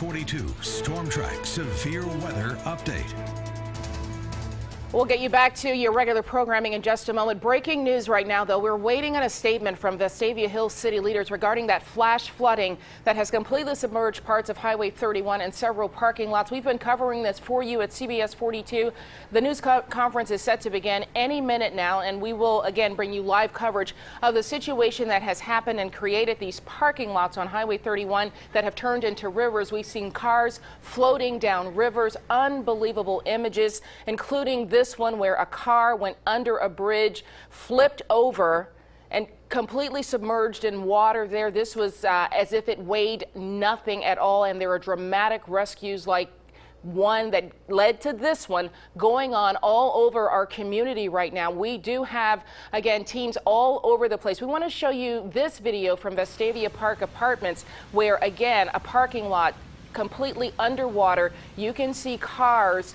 42 Storm Track Severe Weather Update. We'll get you back to your regular programming in just a moment. Breaking news right now, though. We're waiting on a statement from Vestavia Hills city leaders regarding that flash flooding that has completely submerged parts of Highway 31 and several parking lots. We've been covering this for you at CBS 42. The news conference is set to begin any minute now, and we will again bring you live coverage of the situation that has happened and created these parking lots on Highway 31 that have turned into rivers. We've seen cars floating down rivers, unbelievable images, including this one where a car went under a bridge, flipped over, and completely submerged in water there. This was as if it weighed nothing at all, and there are dramatic rescues like one that led to this one going on all over our community right now. We do have, again, teams all over the place. We want to show you this video from Vestavia Park Apartments where, again, a parking lot completely underwater. You can see cars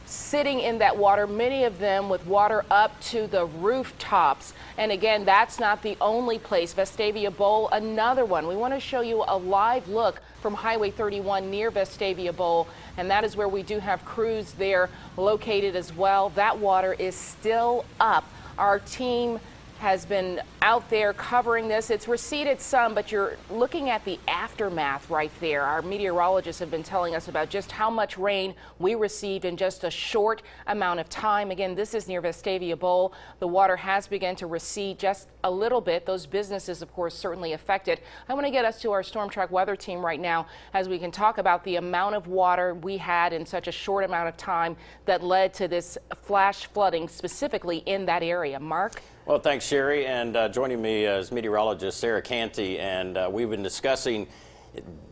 sitting in that water, many of them with water up to the rooftops. And again, that's not the only place. Vestavia Bowl, another one. We want to show you a live look from Highway 31 near Vestavia Bowl, and that is where we do have crews there located as well. That water is still up. Our team has been out there covering this. It's receded some, but you're looking at the aftermath right there. Our meteorologists have been telling us about just how much rain we received in just a short amount of time. Again, this is near Vestavia Bowl. The water has begun to recede just a little bit. Those businesses, of course, certainly affected. I want to get us to our Storm Track weather team right now as we can talk about the amount of water we had in such a short amount of time that led to this flash flooding specifically in that area. Mark? Well, thanks, Sherry. And joining me is meteorologist Sarah Canty, and we've been discussing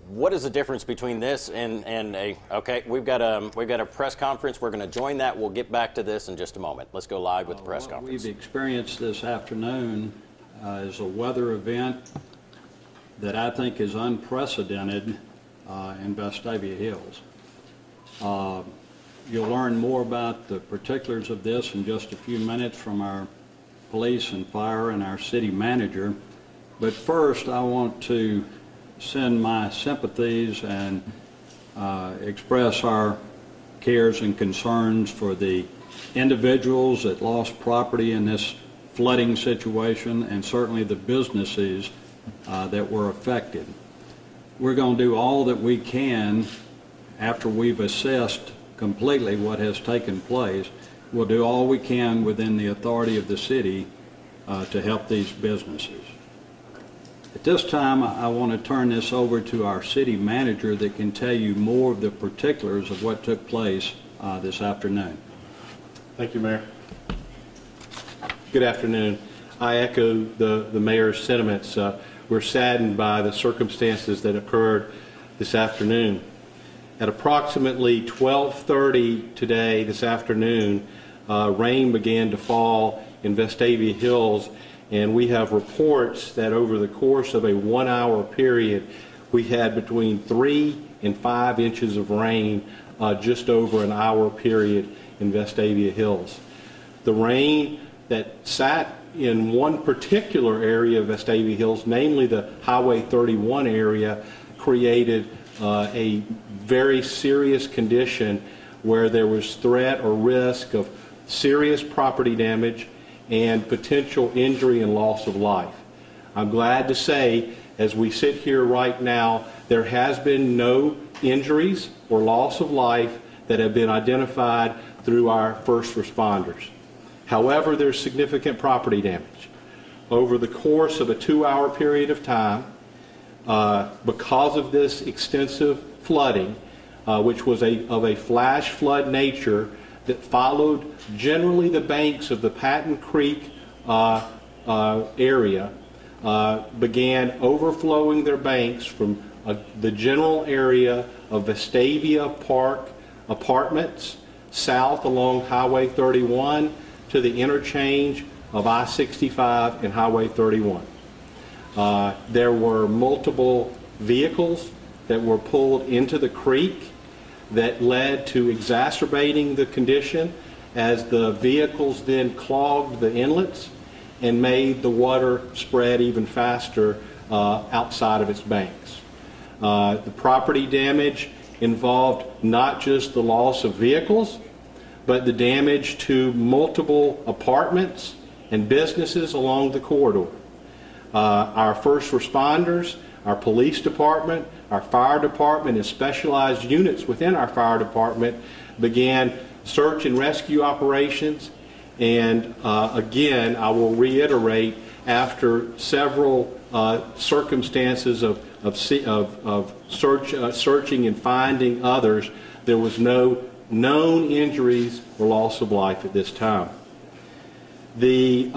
what is the difference between this and we've got a press conference. We're going to join that. We'll get back to this in just a moment. Let's go live with the press conference. We've experienced this afternoon is a weather event that I think is unprecedented in Vestavia Hills. You'll learn more about the particulars of this in just a few minutes from our police and fire and our city manager. But first, I want to send my sympathies and express our cares and concerns for the individuals that lost property in this flooding situation, and certainly the businesses that were affected. We're going to do all that we can after we've assessed completely what has taken place. We'll do all we can within the authority of the city to help these businesses. At this time, I want to turn this over to our city manager that can tell you more of the particulars of what took place this afternoon. Thank you, Mayor. Good afternoon. I echo the mayor's sentiments. We're saddened by the circumstances that occurred this afternoon. At approximately 12:30 today, this afternoon, rain began to fall in Vestavia Hills, and we have reports that over the course of a 1-hour period, we had between 3 and 5 inches of rain just over an hour period in Vestavia Hills. The rain that sat in one particular area of Vestavia Hills, namely the Highway 31 area, created a very serious condition where there was threat or risk of serious property damage and potential injury and loss of life. I'm glad to say, as we sit here right now, there has been no injuries or loss of life that have been identified through our first responders. However, there's significant property damage. Over the course of a 2-hour period of time, because of this extensive flooding, which was of a flash flood nature that followed generally the banks of the Patton Creek area, began overflowing their banks from the general area of Vestavia Park Apartments south along Highway 31 to the interchange of I-65 and Highway 31. There were multiple vehicles that were pulled into the creek that led to exacerbating the condition as the vehicles then clogged the inlets and made the water spread even faster outside of its banks. The property damage involved not just the loss of vehicles, but the damage to multiple apartments and businesses along the corridor. Our first responders, our police department, our fire department, and specialized units within our fire department began search and rescue operations. And again, I will reiterate, after several circumstances of searching and finding others, there was no known injuries or loss of life at this time. The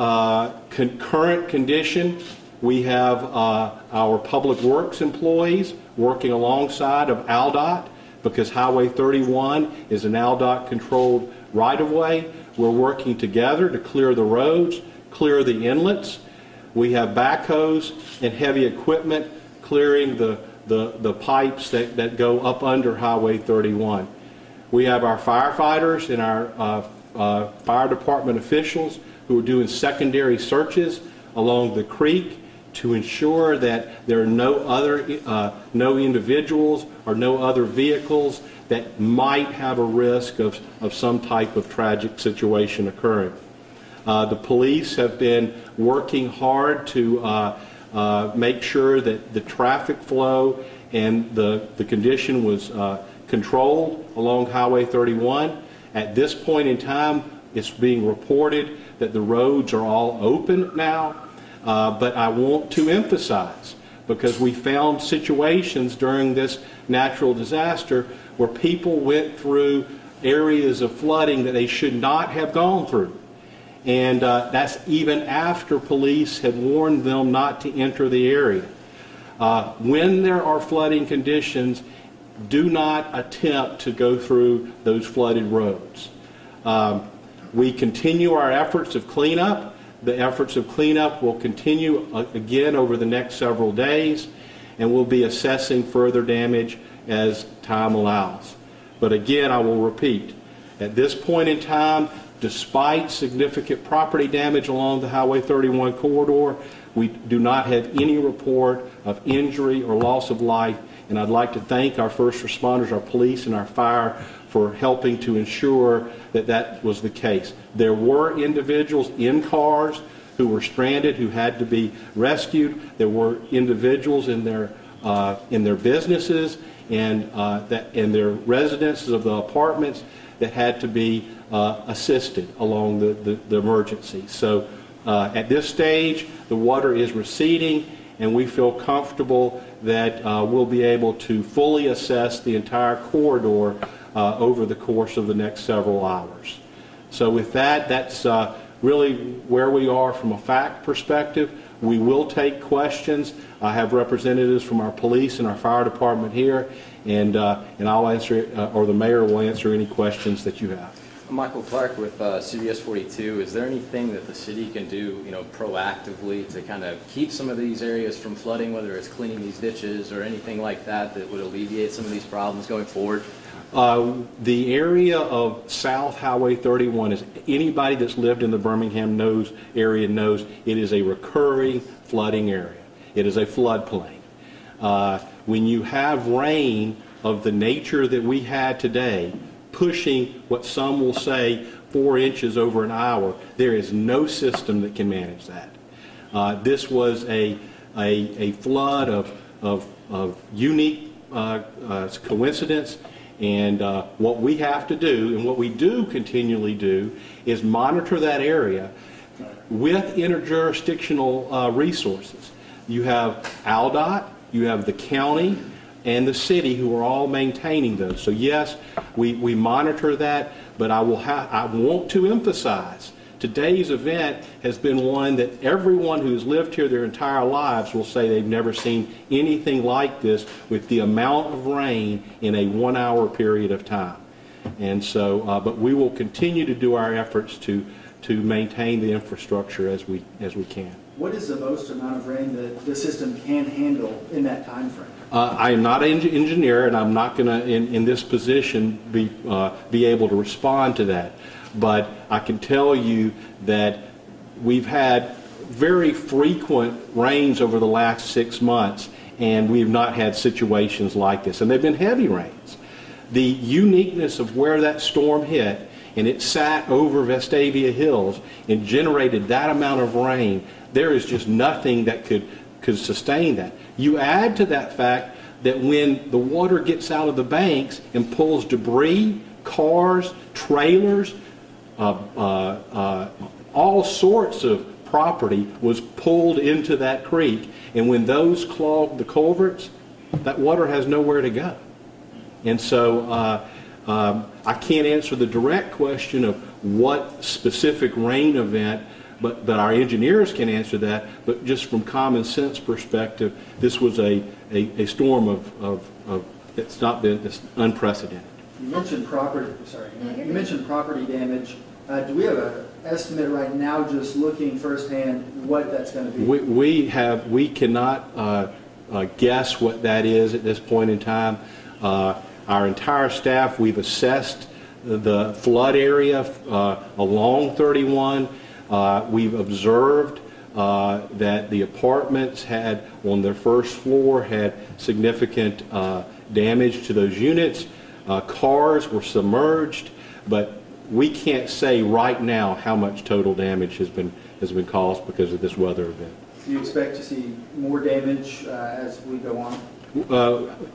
current condition, we have our public works employees working alongside of ALDOT, because Highway 31 is an ALDOT controlled right-of-way. We're working together to clear the roads, clear the inlets. We have backhoes and heavy equipment clearing the pipes that go up under Highway 31. We have our firefighters and our fire department officials who are doing secondary searches along the creek to ensure that there are no individuals or no other vehicles that might have a risk of some type of tragic situation occurring. The police have been working hard to make sure that the traffic flow and the condition was controlled along Highway 31. At this point in time, it's being reported that the roads are all open now, but I want to emphasize, because we found situations during this natural disaster where people went through areas of flooding that they should not have gone through. And that's even after police had warned them not to enter the area. When there are flooding conditions, do not attempt to go through those flooded roads. We continue our efforts of cleanup. The efforts of cleanup will continue again over the next several days, and we'll be assessing further damage as time allows. But again, I will repeat, at this point in time, despite significant property damage along the Highway 31 corridor, we do not have any report of injury or loss of life, and I'd like to thank our first responders, our police, and our fire for helping to ensure that that was the case. There were individuals in cars who were stranded, who had to be rescued. There were individuals in their businesses and their residences of the apartments that had to be assisted along the emergency. So at this stage, the water is receding, and we feel comfortable that we'll be able to fully assess the entire corridor over the course of the next several hours. So with that, that's really where we are from a fact perspective. We will take questions. I have representatives from our police and our fire department here, and I'll answer, or the mayor will answer any questions that you have. Michael Clark with CBS 42. Is there anything that the city can do, proactively to kind of keep some of these areas from flooding, whether it's cleaning these ditches or anything like that that would alleviate some of these problems going forward? The area of South Highway 31, is anybody that's lived in the Birmingham area knows, it is a recurring flooding area. It is a floodplain. When you have rain of the nature that we had today, pushing what some will say 4 inches over an hour, there is no system that can manage that. This was a flood of unique coincidence. And what we have to do, and what we do continually do, is monitor that area with interjurisdictional resources. You have ALDOT, you have the county, and the city, who are all maintaining those. So yes, we monitor that, but I want to emphasize, today's event has been one that everyone who's lived here their entire lives will say they've never seen anything like this, with the amount of rain in a 1 hour period of time. And so, but we will continue to do our efforts to maintain the infrastructure as we can. What is the most amount of rain that the system can handle in that time frame? I am not an engineer, and I'm not going to, in this position, be able to respond to that. But I can tell you that we've had very frequent rains over the last 6 months, and we've not had situations like this. And they've been heavy rains. The uniqueness of where that storm hit, and it sat over Vestavia Hills and generated that amount of rain, there is just nothing that could sustain that. You add to that fact that when the water gets out of the banks and pulls debris, cars, trailers, all sorts of property was pulled into that creek, and when those clog the culverts, that water has nowhere to go. And so I can't answer the direct question of what specific rain event, but our engineers can answer that. But just from common sense perspective, this was a storm of it's unprecedented. You mentioned property. Sorry, you mentioned property damage. Do we have an estimate right now, just looking firsthand, what that's going to be? We cannot guess what that is at this point in time. Our entire staff, we've assessed the flood area along 31. We've observed that the apartments had, on their first floor, had significant damage to those units. Cars were submerged, but we can't say right now how much total damage has been caused because of this weather event. Do you expect to see more damage as we go on?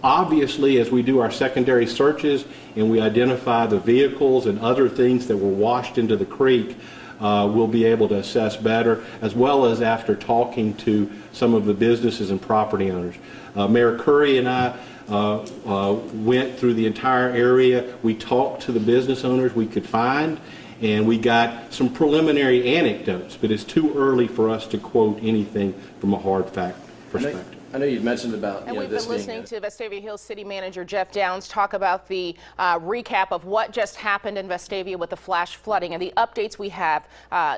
Obviously, as we do our secondary searches and we identify the vehicles and other things that were washed into the creek, we'll be able to assess better, as well as after talking to some of the businesses and property owners. Mayor Curry and I went through the entire area. We talked to the business owners we could find, and we got some preliminary anecdotes, but it's too early for us to quote anything from a hard fact perspective. I know you'd mentioned about and we've been listening to Vestavia Hills City Manager Jeff Downs talk about the recap of what just happened in Vestavia with the flash flooding and the updates we have.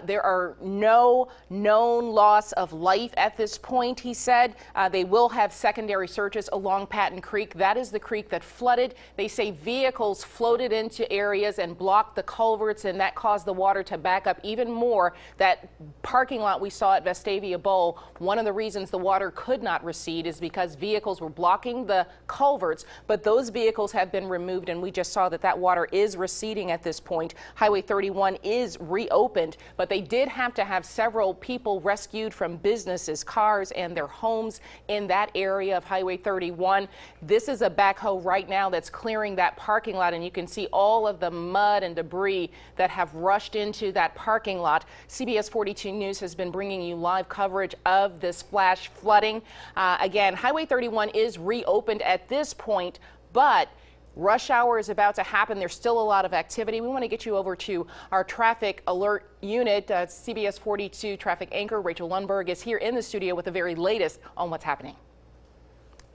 There are no known loss of life at this point, he said. They will have secondary searches along Patton Creek. That is the creek that flooded. They say vehicles floated into areas and blocked the culverts, and that caused the water to back up even more. That parking lot we saw at Vestavia Bowl, one of the reasons the water could not recede is because vehicles were blocking the culverts, but those vehicles have been removed, and we just saw that water is receding at this point. Highway 31 is reopened, but they did have to have several people rescued from businesses, cars, and their homes in that area of Highway 31. This is a backhoe right now that's clearing that parking lot, and you can see all of the mud and debris that have rushed into that parking lot. CBS 42 News has been bringing you live coverage of this flash flooding. Again, Highway 31 is reopened at this point, but rush hour is about to happen. There's still a lot of activity. We want to get you over to our traffic alert unit. CBS 42 traffic anchor Rachel Lundberg is here in the studio with the very latest on what's happening.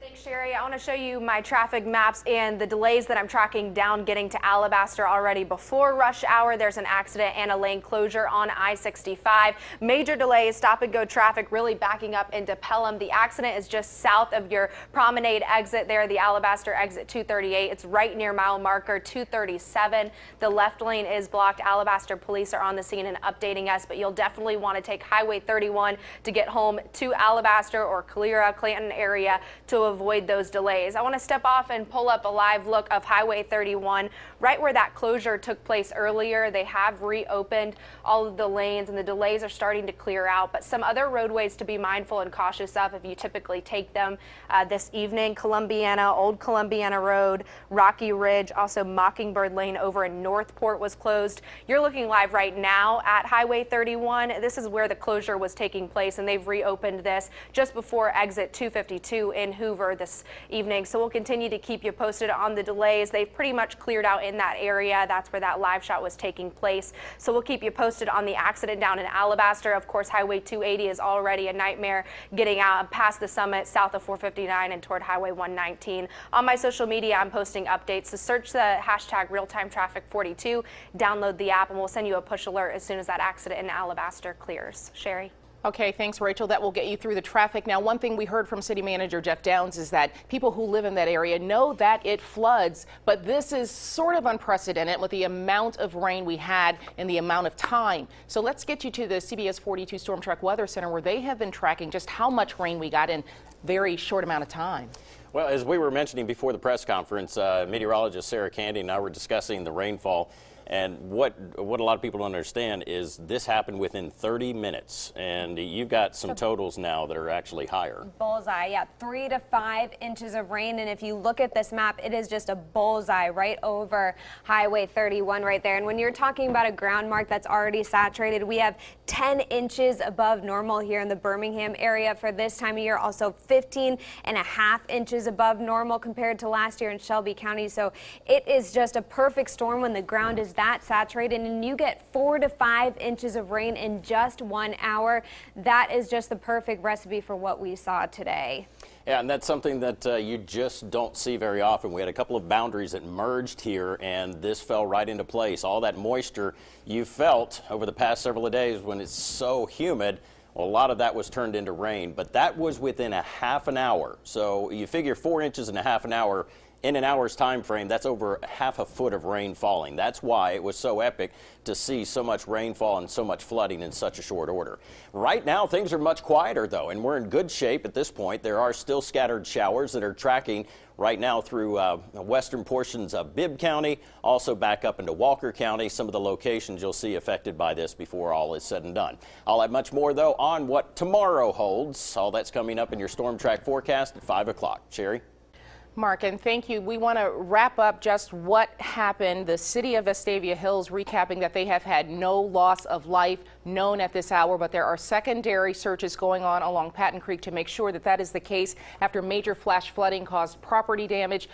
Thanks, Sherry. I want to show you my traffic maps and the delays that I'm tracking down getting to Alabaster already before rush hour. There's an accident and a lane closure on I-65. Major delays, stop and go traffic really backing up into Pelham. The accident is just south of your promenade exit there, the Alabaster exit 238. It's right near mile marker 237. The left lane is blocked. Alabaster police are on the scene and updating us, but you'll definitely want to take Highway 31 to get home to Alabaster or Calera, Clanton area to avoid those delays. I want to step off and pull up a live look of Highway 31 right where that closure took place earlier. They have reopened all of the lanes and the delays are starting to clear out, but some other roadways to be mindful and cautious of if you typically take them this evening: Columbiana, Old Columbiana Road, Rocky Ridge, also Mockingbird Lane over in Northport was closed. You're looking live right now at Highway 31. This is where the closure was taking place, and they've reopened this just before exit 252 in Hoover this evening. So we'll continue to keep you posted on the delays. They've pretty much cleared out in that area. That's where that live shot was taking place. So we'll keep you posted on the accident down in Alabaster. Of course, Highway 280 is already a nightmare getting out past the summit, south of 459 and toward Highway 119. On my social media, I'm posting updates. So search the hashtag realtimetraffic42, download the app, and we'll send you a push alert as soon as that accident in Alabaster clears. Sherry? Okay, thanks, Rachel. That will get you through the traffic. Now, one thing we heard from City Manager Jeff Downs is that people who live in that area know that it floods, but this is sort of unprecedented with the amount of rain we had and the amount of time. So let's get you to the CBS 42 Storm Track Weather Center, where they have been tracking just how much rain we got in very short amount of time. Well, as we were mentioning before the press conference, meteorologist Sarah Canty and I were discussing the rainfall. And what a lot of people don't understand is this happened within 30 minutes, and you've got some totals now that are actually higher. Bullseye, yeah, 3 to 5 inches of rain, and if you look at this map, it is just a bullseye right over Highway 31 right there. And when you're talking about a ground mark that's already saturated, we have 10 inches above normal here in the Birmingham area for this time of year, also 15.5 inches above normal compared to last year in Shelby County. So it is just a perfect storm when the ground is that saturated and you get 4 to 5 inches of rain in just 1 hour. That is just the perfect recipe for what we saw today. Yeah, and that's something that you just don't see very often. We had a couple of boundaries that merged here, and this fell right into place. All that moisture you felt over the past several days when it's so humid, well, a lot of that was turned into rain, but that was within a half an hour. So you figure 4 inches in a half an hour. In an hour's time frame, that's over half a foot of rain falling. That's why it was so epic to see so much rainfall and so much flooding in such a short order. Right now, things are much quieter, though, and we're in good shape at this point. There are still scattered showers that are tracking right now through western portions of Bibb County, also back up into Walker County, some of the locations you'll see affected by this before all is said and done. I'll have much more, though, on what tomorrow holds. All that's coming up in your Storm Track forecast at 5 o'clock. Sherry? Mark, and thank you. We want to wrap up just what happened. The city of Vestavia Hills recapping that they have had no loss of life known at this hour, but there are secondary searches going on along Patton Creek to make sure that that is the case after major flash flooding caused property damage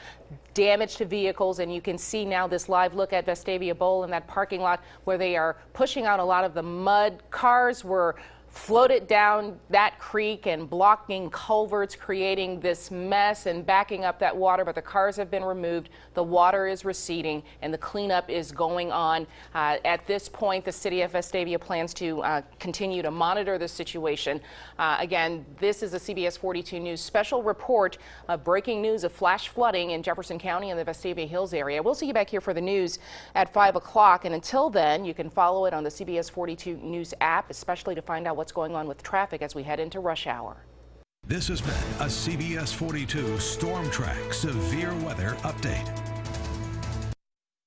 to vehicles. And you can see now this live look at Vestavia Bowl in that parking lot where they are pushing out a lot of the mud. Cars were floated down that creek and blocking culverts, creating this mess and backing up that water, but the cars have been removed. The water is receding and the cleanup is going on. At this point, the city of Vestavia plans to continue to monitor the situation. Again, this is a CBS 42 News special report of breaking news of flash flooding in Jefferson County and the Vestavia Hills area. We'll see you back here for the news at 5 o'clock, and until then, you can follow it on the CBS 42 News app, especially to find out what's going on with traffic as we head into rush hour. This has been a CBS 42 Storm Track Severe Weather Update.